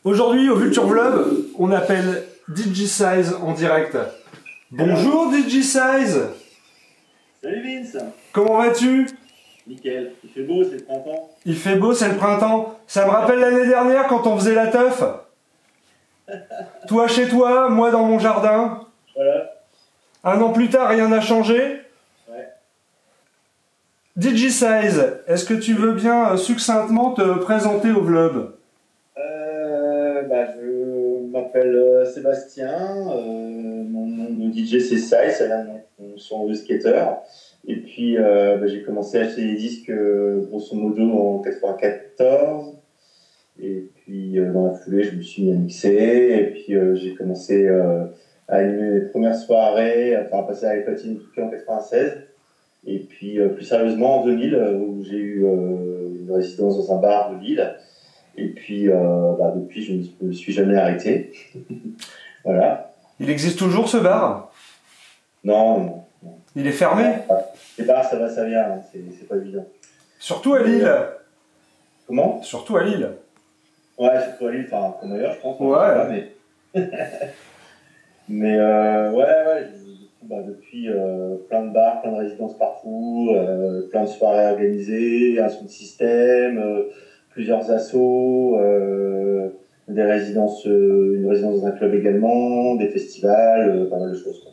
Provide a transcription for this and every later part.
Aujourd'hui, au Vulture Vlog, on appelle DigiSize en direct. Bonjour DigiSize. Salut Vince. Comment vas-tu? Nickel. Il fait beau, c'est le printemps. Il fait beau, c'est le printemps. Ça me rappelle l'année dernière quand on faisait la teuf. Toi chez toi, moi dans mon jardin. Voilà. Un an plus tard, rien n'a changé. Ouais. DigiSize, est-ce que tu veux bien succinctement te présenter au vlog? Je m'appelle Sébastien. Mon nom de DJ c'est Size, ça vient de mon son de skater. Et puis j'ai commencé à acheter des disques grosso modo en 94. Et puis dans la foulée, je me suis mis à mixer. Et puis j'ai commencé à animer mes premières soirées, enfin à passer à les platines tout cas en 96. Et puis plus sérieusement en 2000, où j'ai eu une résidence dans un bar de Lille. Et puis depuis, je ne me suis jamais arrêté. Voilà. Il existe toujours ce bar? Non. Il est fermé? Les bars, ça va, ça vient, hein. C'est pas évident. Surtout à Lille. Comment? Surtout à Lille. Ouais, surtout à Lille, enfin comme ailleurs, je pense. Ouais. Mais depuis plein de bars, plein de résidences partout, plein de soirées organisées, un son de système, plusieurs assos, une résidence dans un club également, des festivals, pas mal de choses, quoi.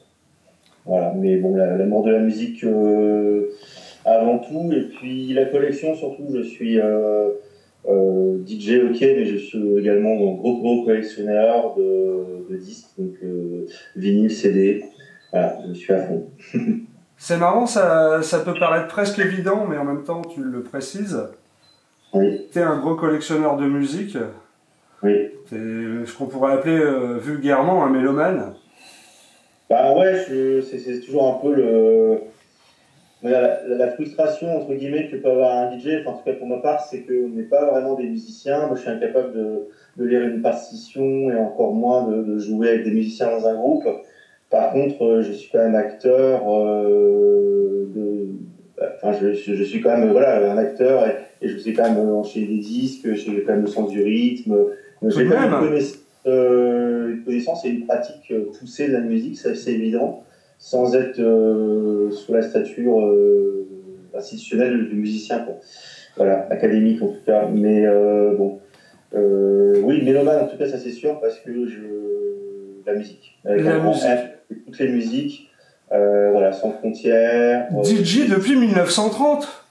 Voilà, mais bon, l'amour de la musique avant tout, et puis la collection surtout. Je suis DJ, ok, mais je suis également un gros collectionneur de disques, donc vinyle, CD. Voilà, je suis à fond. C'est marrant, ça peut paraître presque évident, mais en même temps, tu le précises. Oui. Tu es un gros collectionneur de musique. Oui. Tu es ce qu'on pourrait appeler vulgairement un mélomane. Bah ouais, c'est toujours un peu la frustration entre guillemets que peut avoir un DJ, enfin, en tout cas pour ma part, c'est qu'on n'est pas vraiment des musiciens. Moi je suis incapable de lire une partition et encore moins de jouer avec des musiciens dans un groupe. Par contre, je suis quand même acteur je suis quand même un acteur, et je sais quand même enchaîner des disques, j'ai quand même le sens du rythme. J'ai quand même une connaissance et une pratique poussée de la musique, c'est évident, sans être sous la stature institutionnelle du musicien, quoi. Voilà, académique en tout cas. Mais oui, mélomane en tout cas, ça c'est sûr, parce que la musique. Toutes les musiques. Sans frontières. DJ depuis 1930.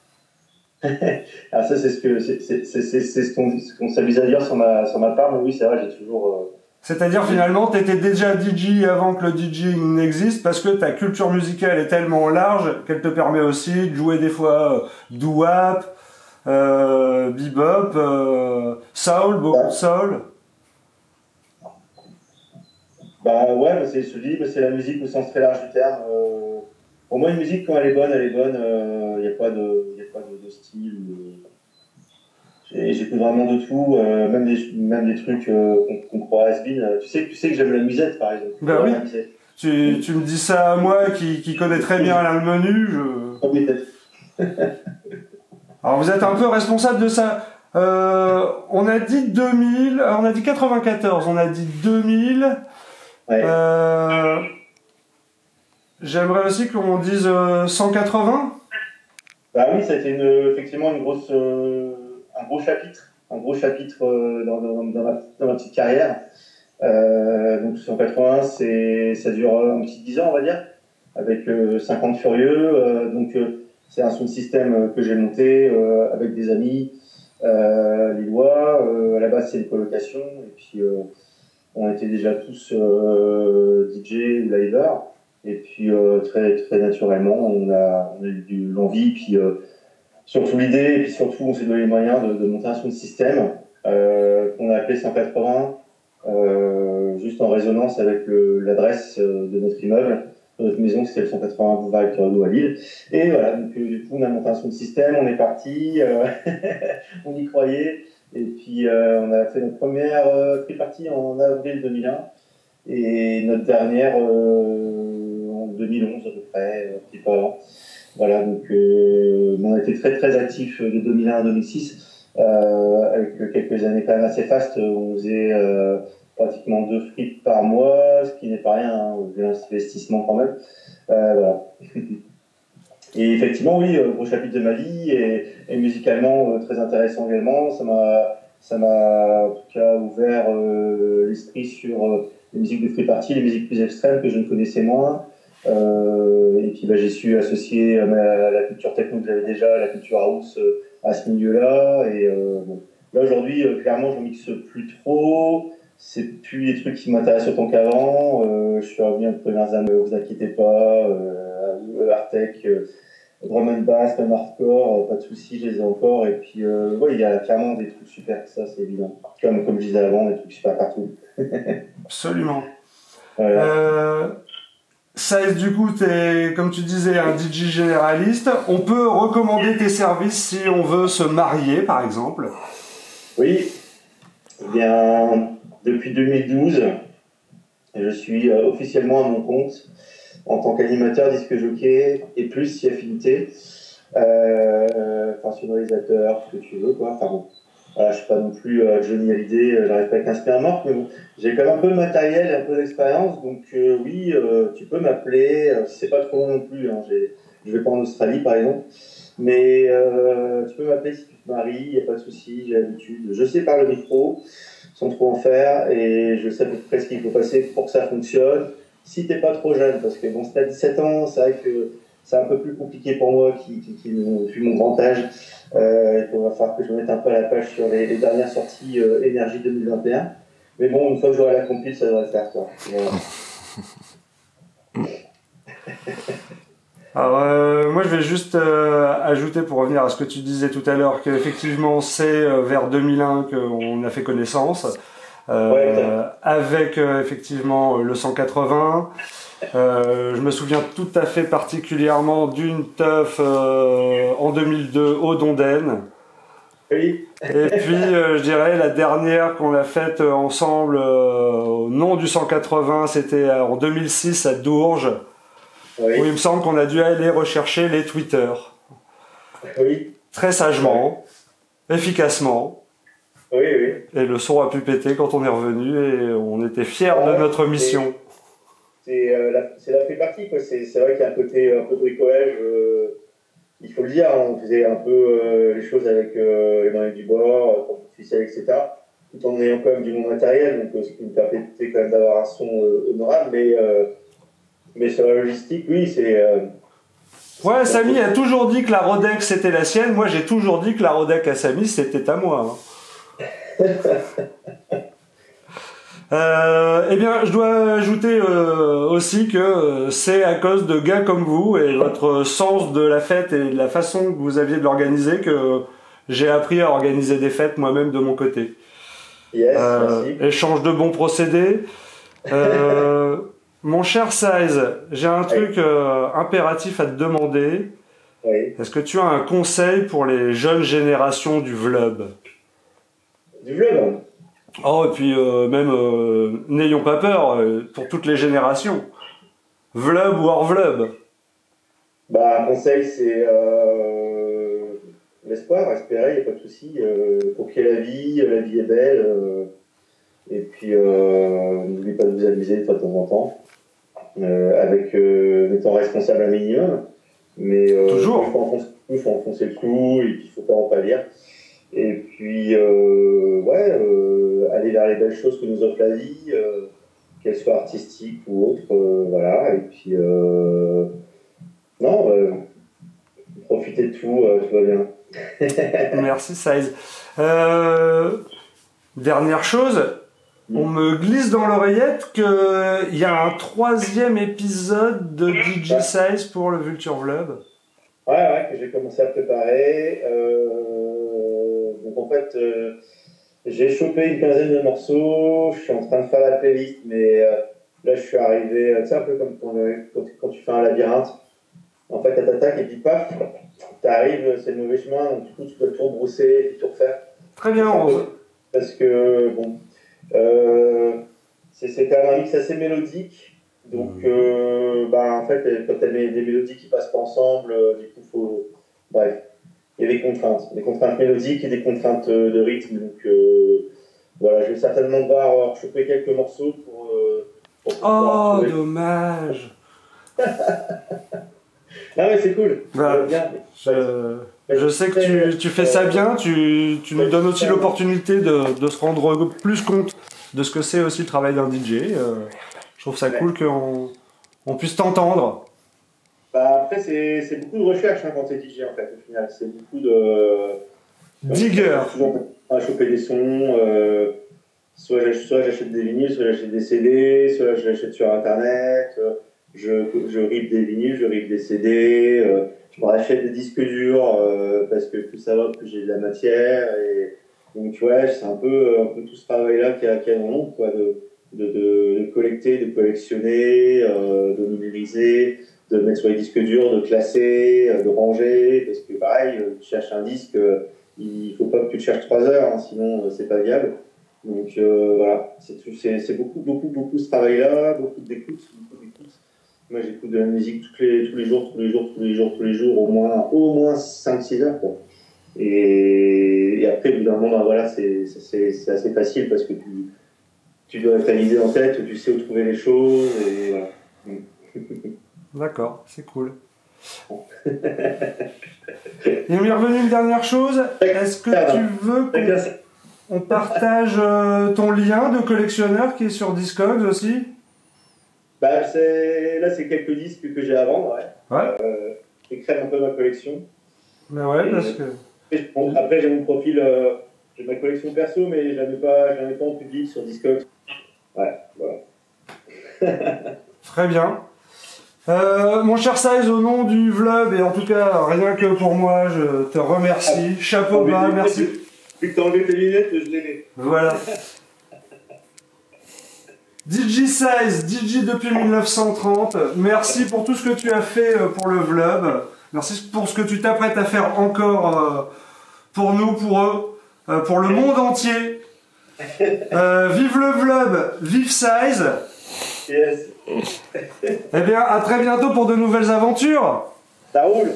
Alors ça, c'est ce qu'on s'amuse à dire sur ma part, mais oui, c'est vrai, j'ai toujours... C'est-à-dire finalement, tu étais déjà DJ avant que le DJing n'existe, parce que ta culture musicale est tellement large qu'elle te permet aussi de jouer des fois doo-wop, bebop, soul, beaucoup de soul. C'est la musique au sens très large du terme. Pour moi, une musique, quand elle est bonne, il n'y a pas de style. J'écoute vraiment de tout, même des trucs qu'on croit has-been. Tu sais que j'aime la musette, par exemple. Ben oui. Tu me dis ça à moi qui connais très bien là, le menu. Alors vous êtes un peu responsable de ça. On a dit 2000, on a dit 94, on a dit 2000. Ouais. J'aimerais aussi qu'on dise 180. Bah oui, ça a été effectivement un gros chapitre dans ma petite carrière. Donc 180, ça dure un petit 10 ans, on va dire, avec 50 Furieux. C'est un sound system que j'ai monté avec des amis lillois. À la base, c'est une colocation, et puis on était déjà tous DJ ou livers. Et puis très très naturellement, on a eu l'envie, puis surtout l'idée, et puis surtout on s'est donné les moyens de monter un sound system qu'on a appelé 180, juste en résonance avec l'adresse de notre immeuble, de notre maison, c'était le 180 boulevard Victor Hugo à Lille. Et voilà, donc du coup on a monté un sound system, on est parti, on y croyait, et puis on a fait notre première free-party en avril 2001, et notre dernière en 2011 à peu près, un petit peu avant. Voilà, donc on a été très très actifs de 2001 à 2006. avec quelques années quand même assez fastes, on faisait pratiquement 2 frites par mois, ce qui n'est pas rien, hein, vu l'investissement quand même. Voilà. Et effectivement, oui, gros chapitre de ma vie et musicalement très intéressant également. Ça m'a en tout cas ouvert l'esprit sur les musiques de free party, les musiques plus extrêmes que je ne connaissais moins. Et puis j'ai su associer la culture techno que j'avais déjà à la culture house à ce milieu-là. Et bon. Là aujourd'hui, clairement, je ne mixe plus trop. C'est plus les trucs qui m'intéressent autant qu'avant. Je suis revenu un peu dans un vous inquiétez pas, Artec, drum and bass, même hardcore, pas de soucis, je les ai encore. Et puis, ouais, il y a clairement des trucs super, ça c'est évident. Comme je disais avant, des trucs super partout. Absolument. Voilà. Ça, du coup, t'es, comme tu disais, un DJ généraliste. On peut recommander tes services si on veut se marier, par exemple. Oui. Eh bien, depuis 2012, je suis officiellement à mon compte en tant qu'animateur, disque jockey et plus si affinité. Enfin, sonorisateur, ce que tu veux, quoi. Enfin bon. Voilà, je suis pas non plus Johnny Hallyday, j'arrive pas avec un spin mort, mais bon, j'ai quand même un peu de matériel et un peu d'expérience, donc oui, tu peux m'appeler, si c'est pas trop long non plus, hein, je vais pas en Australie par exemple, mais tu peux m'appeler si tu te maries, il n'y a pas de souci, j'ai l'habitude, je sais parler au micro, sans trop en faire, et je sais à peu près ce qu'il faut passer pour que ça fonctionne, si t'es pas trop jeune, parce que bon, si t'as 17 ans, c'est vrai que c'est un peu plus compliqué pour moi vu mon grand âge. Il va falloir que je me mette un peu à la page sur les dernières sorties Énergie 2021. Mais bon, une fois que j'aurai la compile, ça devrait le faire, quoi. Voilà. Alors, moi, je vais juste ajouter, pour revenir à ce que tu disais tout à l'heure, qu'effectivement, c'est vers 2001 qu'on a fait connaissance, Ouais, avec effectivement le 180. Je me souviens tout à fait particulièrement d'une teuf en 2002 au Dondaine. oui. Et puis, je dirais, la dernière qu'on a faite ensemble au nom du 180, c'était en 2006 à Dourges, Oui. où il me semble qu'on a dû aller rechercher les tweeters. Oui. Très sagement, efficacement. Oui, oui. Et le son a pu péter quand on est revenu et on était fiers de notre mission. C'est la free party, quoi. C'est vrai qu'il y a un côté un peu bricolage. Il faut le dire, hein, on faisait un peu les choses avec les moyens du bord, pour officiel, etc. Tout en ayant quand même du bon matériel, donc ce qui nous permettait quand même d'avoir un son honorable. Mais sur la logistique, oui, c'est. Ouais, Samy a toujours dit que la Rodex c'était la sienne. Moi, j'ai toujours dit que la Rodex à Samy c'était à moi. Eh bien, je dois ajouter aussi que c'est à cause de gars comme vous et votre sens de la fête et de la façon que vous aviez de l'organiser que j'ai appris à organiser des fêtes moi-même de mon côté. Yes, merci. Échange de bons procédés. Mon cher Size, j'ai un truc impératif à te demander. Oui. Est-ce que tu as un conseil pour les jeunes générations du vlub? Du vlog. Oh, et puis même, n'ayons pas peur, pour toutes les générations. Vlub ou hors vlub. Bah, un conseil, c'est l'espoir, espérer, il n'y a pas de souci. Pour qu'il y ait la vie est belle. Et puis, n'oubliez pas de vous amuser de temps en temps, avec étant responsable un minimum. Mais Toujours. il faut enfoncer le clou et puis il ne faut pas en pâlir. Et puis, aller vers les belles choses que nous offre la vie, qu'elles soient artistiques ou autres, voilà. Et puis, profitez de tout, tout va bien. Merci, Size. Dernière chose, on me glisse dans l'oreillette qu'il y a un 3e épisode de DJ Size pour le Vulture Vlub. Ouais, que j'ai commencé à préparer. Donc en fait, j'ai chopé une quinzaine de morceaux, je suis en train de faire la playlist, mais là je suis arrivé, tu sais, un peu comme quand tu fais un labyrinthe. En fait, t'attaques et puis paf, t'arrives, c'est le mauvais chemin, donc du coup tu dois tout rebrousser et puis tout refaire. Très bien, Parce que, bon, c'est quand même un mix assez mélodique. Donc, en fait, quand tu as des mélodies qui passent pas ensemble, du coup, faut. Bref. il y a des contraintes mélodiques et des contraintes de rythme. Donc voilà, je vais certainement devoir choper quelques morceaux pour pouvoir Oh, trouver. dommage. Ah ouais, c'est cool. Bah, Bien. je sais que tu fais ça bien, tu nous donnes aussi l'opportunité de se rendre plus compte de ce que c'est aussi le travail d'un DJ. Je trouve ça cool qu'on puisse t'entendre. Bah, après, c'est beaucoup de recherche quand t'es DJ en fait, au final. C'est beaucoup de. Digger. Toujours à choper des sons. Soit j'achète des vinyles, soit j'achète des CD, soit je l'achète sur internet. Je rip des vinyles, je rip des CD. Je me rachète des disques durs parce que plus ça va, plus j'ai de la matière. Et donc, ouais, c'est un peu tout ce travail-là qu'il y a dans l'ombre, quoi, de collecter, de collectionner, de numériser, de mettre sur les disques durs, de classer, de ranger, parce que pareil, tu cherches un disque, il faut pas que tu le cherches 3 heures, hein, sinon c'est pas viable. Donc voilà, c'est beaucoup ce travail-là, beaucoup d'écoute. Moi j'écoute de la musique tous les jours, au moins 5-6 heures, quoi. Et après, au bout d'un moment, voilà, c'est assez facile parce que tu dois être idée en tête, tu sais où trouver les choses, et voilà. D'accord, c'est cool. Il m'est revenu une dernière chose. Est-ce que tu veux qu'on partage ton lien de collectionneur qui est sur Discogs aussi? Bah, là, c'est quelques disques que j'ai à vendre, ouais. Ouais. J'écrème un peu ma collection. Mais ouais, parce que... Après, j'ai mon profil, j'ai ma collection perso, mais je la mets pas en public sur Discogs. Ouais, voilà. Très bien. Mon cher Size, au nom du vlog, et en tout cas, rien que pour moi, je te remercie. Chapeau bas, merci. Vu que t'as enlevé tes lunettes, je les mets. Voilà. DJ Size, DJ depuis 1930, merci pour tout ce que tu as fait pour le vlog. Merci pour ce que tu t'apprêtes à faire encore pour nous, pour eux, pour le monde entier. Vive le vlog, vive Size. Yes. Eh bien, à très bientôt pour de nouvelles aventures. Ça roule.